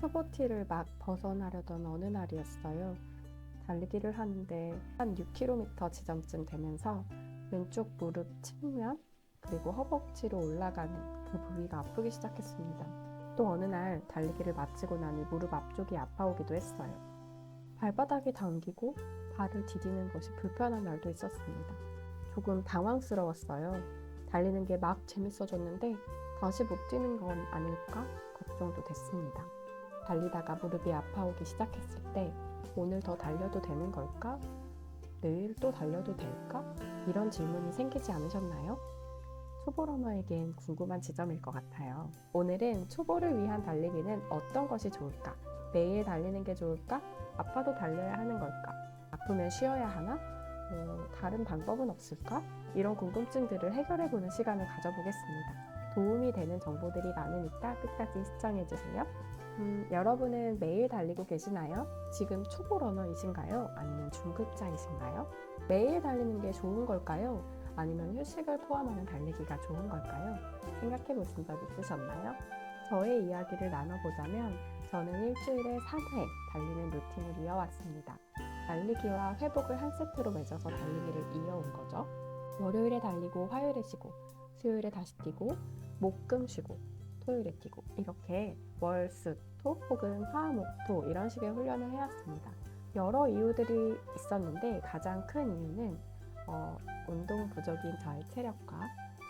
초보티를 막 벗어나려던 어느 날이었어요. 달리기를 하는데 한 6km 지점쯤 되면서 왼쪽 무릎 측면 그리고 허벅지로 올라가는 그 부위가 아프기 시작했습니다. 또 어느 날 달리기를 마치고 나니 무릎 앞쪽이 아파오기도 했어요. 발바닥이 당기고 발을 디디는 것이 불편한 날도 있었습니다. 조금 당황스러웠어요. 달리는 게 막 재밌어졌는데 다시 못 뛰는 건 아닐까 걱정도 됐습니다. 달리다가 무릎이 아파오기 시작했을 때 오늘 더 달려도 되는 걸까? 내일 또 달려도 될까? 이런 질문이 생기지 않으셨나요? 초보러너에겐 궁금한 지점일 것 같아요. 오늘은 초보를 위한 달리기는 어떤 것이 좋을까? 매일 달리는 게 좋을까? 아파도 달려야 하는 걸까? 아프면 쉬어야 하나? 다른 방법은 없을까? 이런 궁금증들을 해결해보는 시간을 가져보겠습니다. 도움이 되는 정보들이 많으니까 끝까지 시청해주세요. 여러분은 매일 달리고 계시나요? 지금 초보 러너이신가요? 아니면 중급자이신가요? 매일 달리는 게 좋은 걸까요? 아니면 휴식을 포함하는 달리기가 좋은 걸까요? 생각해 보신 적 있으셨나요? 저의 이야기를 나눠보자면 저는 일주일에 3회 달리는 루틴을 이어왔습니다. 달리기와 회복을 한 세트로 맺어서 달리기를 이어온 거죠. 월요일에 달리고 화요일에 쉬고 수요일에 다시 뛰고 목, 금 쉬고 토요일에 뛰고 이렇게 월, 수, 토 혹은 화, 목, 토 이런 식의 훈련을 해왔습니다. 여러 이유들이 있었는데 가장 큰 이유는 운동 부족인 저의 체력과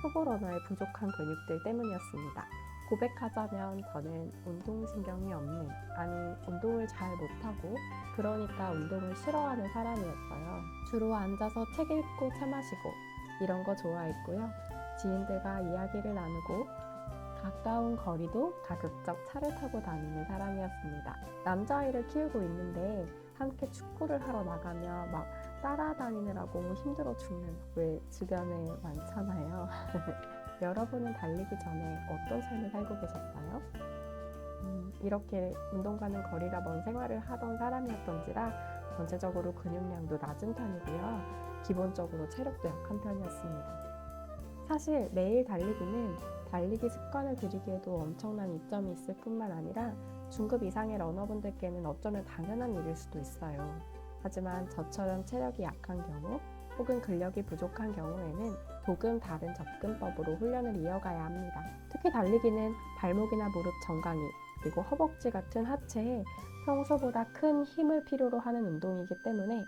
초보 러너의 부족한 근육들 때문이었습니다. 고백하자면 저는 운동신경이 없는, 아니 운동을 잘 못하고 그러니까 운동을 싫어하는 사람이었어요. 주로 앉아서 책 읽고 차 마시고 이런 거 좋아했고요. 지인들과 이야기를 나누고 가까운 거리도 가급적 차를 타고 다니는 사람이었습니다. 남자아이를 키우고 있는데 함께 축구를 하러 나가면 막 따라다니느라고 힘들어 죽는 왜 주변에 많잖아요. 여러분은 달리기 전에 어떤 삶을 살고 계셨어요? 이렇게 운동 가는 거리가 먼 생활을 하던 사람이었던지라 전체적으로 근육량도 낮은 편이고요. 기본적으로 체력도 약한 편이었습니다. 사실 매일 달리기는 달리기 습관을 들이기에도 엄청난 이점이 있을 뿐만 아니라 중급 이상의 러너분들께는 어쩌면 당연한 일일 수도 있어요. 하지만 저처럼 체력이 약한 경우 혹은 근력이 부족한 경우에는 조금 다른 접근법으로 훈련을 이어가야 합니다. 특히 달리기는 발목이나 무릎 정강이 그리고 허벅지 같은 하체에 평소보다 큰 힘을 필요로 하는 운동이기 때문에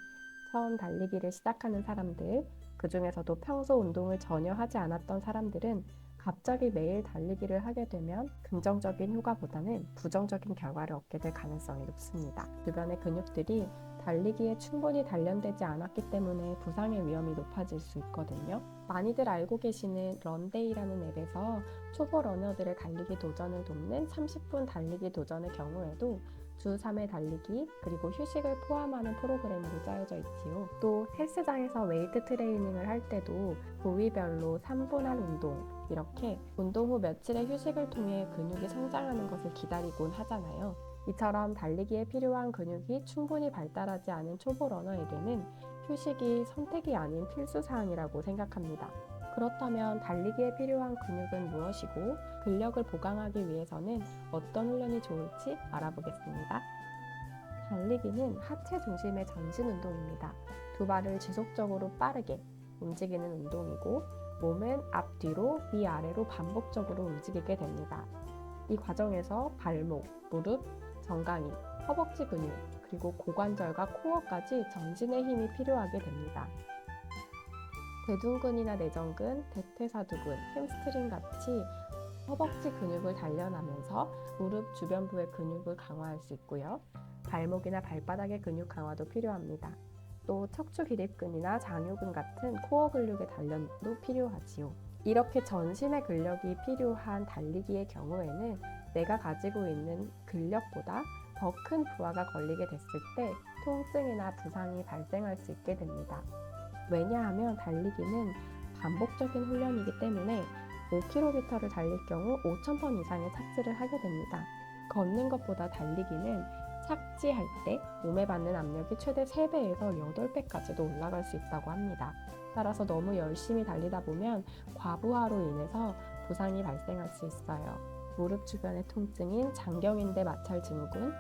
처음 달리기를 시작하는 사람들, 그 중에서도 평소 운동을 전혀 하지 않았던 사람들은 갑자기 매일 달리기를 하게 되면 긍정적인 효과보다는 부정적인 결과를 얻게 될 가능성이 높습니다. 주변의 근육들이 달리기에 충분히 단련되지 않았기 때문에 부상의 위험이 높아질 수 있거든요. 많이들 알고 계시는 런데이라는 앱에서 초보 러너들의 달리기 도전을 돕는 30분 달리기 도전의 경우에도 주 3회 달리기 그리고 휴식을 포함하는 프로그램으로 짜여져 있지요. 또 헬스장에서 웨이트 트레이닝을 할 때도 부위별로 3분할 운동 이렇게 운동 후 며칠의 휴식을 통해 근육이 성장하는 것을 기다리곤 하잖아요. 이처럼 달리기에 필요한 근육이 충분히 발달하지 않은 초보 러너에게는 휴식이 선택이 아닌 필수사항이라고 생각합니다. 그렇다면 달리기에 필요한 근육은 무엇이고 근력을 보강하기 위해서는 어떤 훈련이 좋을지 알아보겠습니다. 달리기는 하체 중심의 전신 운동입니다. 두 발을 지속적으로 빠르게 움직이는 운동이고 몸은 앞뒤로 위아래로 반복적으로 움직이게 됩니다. 이 과정에서 발목, 무릎, 정강이, 허벅지 근육, 그리고 고관절과 코어까지 전신의 힘이 필요하게 됩니다. 대둔근이나 내전근, 대퇴사두근, 햄스트링 같이 허벅지 근육을 단련하면서 무릎 주변부의 근육을 강화할 수 있고요. 발목이나 발바닥의 근육 강화도 필요합니다. 또 척추 기립근이나 장요근 같은 코어 근육의 단련도 필요하지요. 이렇게 전신의 근력이 필요한 달리기의 경우에는 내가 가지고 있는 근력보다 더 큰 부하가 걸리게 됐을 때 통증이나 부상이 발생할 수 있게 됩니다. 왜냐하면 달리기는 반복적인 훈련이기 때문에 5km를 달릴 경우 5,000번 이상의 착지를 하게 됩니다. 걷는 것보다 달리기는 착지할 때 몸에 받는 압력이 최대 3배에서 8배까지도 올라갈 수 있다고 합니다. 따라서 너무 열심히 달리다 보면 과부하로 인해서 부상이 발생할 수 있어요. 무릎 주변의 통증인 장경인대 마찰 증후군,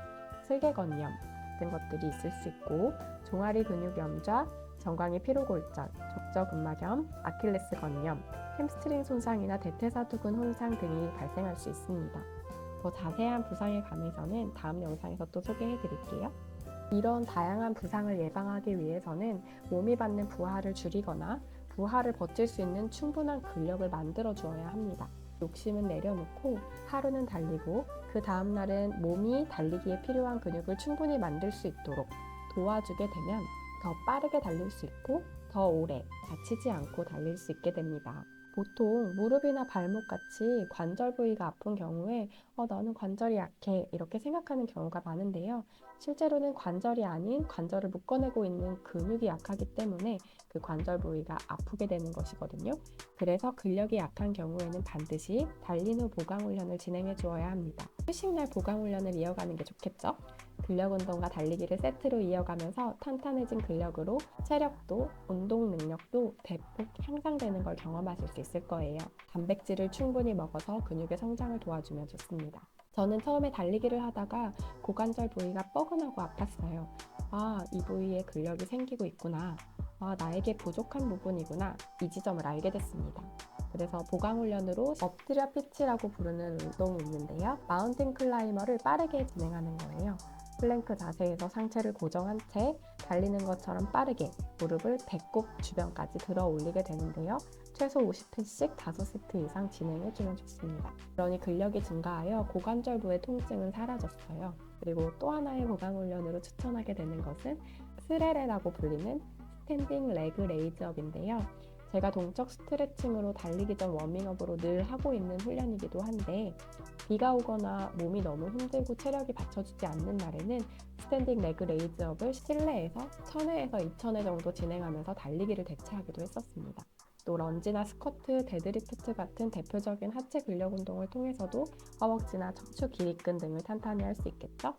슬개건염 같은 것들이 있을 수 있고 종아리 근육염좌, 정강이 피로골절, 족저근막염, 아킬레스 건염, 햄스트링 손상이나 대퇴사두근 혼상 등이 발생할 수 있습니다. 더 자세한 부상에 관해서는 다음 영상에서 또 소개해 드릴게요. 이런 다양한 부상을 예방하기 위해서는 몸이 받는 부하를 줄이거나 부하를 버틸 수 있는 충분한 근력을 만들어 주어야 합니다. 욕심은 내려놓고 하루는 달리고 그 다음 날은 몸이 달리기에 필요한 근육을 충분히 만들 수 있도록 도와주게 되면 더 빠르게 달릴 수 있고 더 오래 다치지 않고 달릴 수 있게 됩니다. 보통 무릎이나 발목 같이 관절 부위가 아픈 경우에 나는 관절이 약해 이렇게 생각하는 경우가 많은데요. 실제로는 관절이 아닌 관절을 묶어내고 있는 근육이 약하기 때문에 그 관절 부위가 아프게 되는 것이거든요. 그래서 근력이 약한 경우에는 반드시 달린 후 보강 훈련을 진행해 주어야 합니다. 휴식날 보강 훈련을 이어가는 게 좋겠죠? 근력 운동과 달리기를 세트로 이어가면서 탄탄해진 근력으로 체력도 운동 능력도 대폭 향상되는 걸 경험하실 수 있을 거예요. 단백질을 충분히 먹어서 근육의 성장을 도와주면 좋습니다. 저는 처음에 달리기를 하다가 고관절 부위가 뻐근하고 아팠어요. 이 부위에 근력이 생기고 있구나. 나에게 부족한 부분이구나. 이 지점을 알게 됐습니다. 그래서 보강 훈련으로 엎드려 피치라고 부르는 운동이 있는데요. 마운틴 클라이머를 빠르게 진행하는 거예요. 플랭크 자세에서 상체를 고정한 채 달리는 것처럼 빠르게 무릎을 배꼽 주변까지 들어 올리게 되는데요. 최소 50회씩 5세트 이상 진행해주면 좋습니다. 그러니 근력이 증가하여 고관절부의 통증은 사라졌어요. 그리고 또 하나의 보강 훈련으로 추천하게 되는 것은 스레레라고 불리는 스탠딩 레그 레이즈업인데요. 제가 동적 스트레칭으로 달리기 전 워밍업으로 늘 하고 있는 훈련이기도 한데 비가 오거나 몸이 너무 힘들고 체력이 받쳐주지 않는 날에는 스탠딩 레그 레이즈업을 실내에서 1000회에서 2000회 정도 진행하면서 달리기를 대체하기도 했었습니다. 또 런지나 스쿼트, 데드리프트 같은 대표적인 하체 근력 운동을 통해서도 허벅지나 척추 기립근 등을 탄탄히 할 수 있겠죠?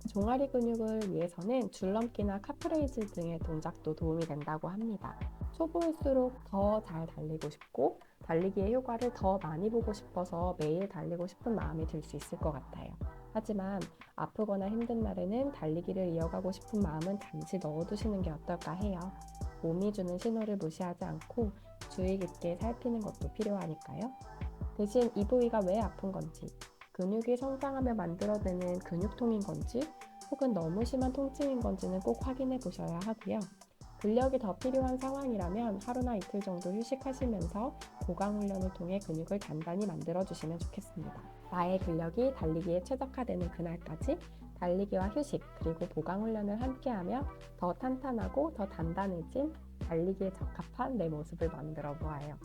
종아리 근육을 위해서는 줄넘기나 카프레이즈 등의 동작도 도움이 된다고 합니다. 초보일수록 더 잘 달리고 싶고 달리기의 효과를 더 많이 보고 싶어서 매일 달리고 싶은 마음이 들 수 있을 것 같아요. 하지만 아프거나 힘든 날에는 달리기를 이어가고 싶은 마음은 잠시 넣어두시는 게 어떨까 해요. 몸이 주는 신호를 무시하지 않고 주의 깊게 살피는 것도 필요하니까요. 대신 이 부위가 왜 아픈 건지, 근육이 성장하며 만들어내는 근육통인 건지, 혹은 너무 심한 통증인 건지는 꼭 확인해 보셔야 하고요. 근력이 더 필요한 상황이라면 하루나 이틀 정도 휴식하시면서 보강 훈련을 통해 근육을 단단히 만들어 주시면 좋겠습니다. 나의 근력이 달리기에 최적화되는 그날까지 달리기와 휴식 그리고 보강 훈련을 함께하며 더 탄탄하고 더 단단해진 달리기에 적합한 내 모습을 만들어 보아요.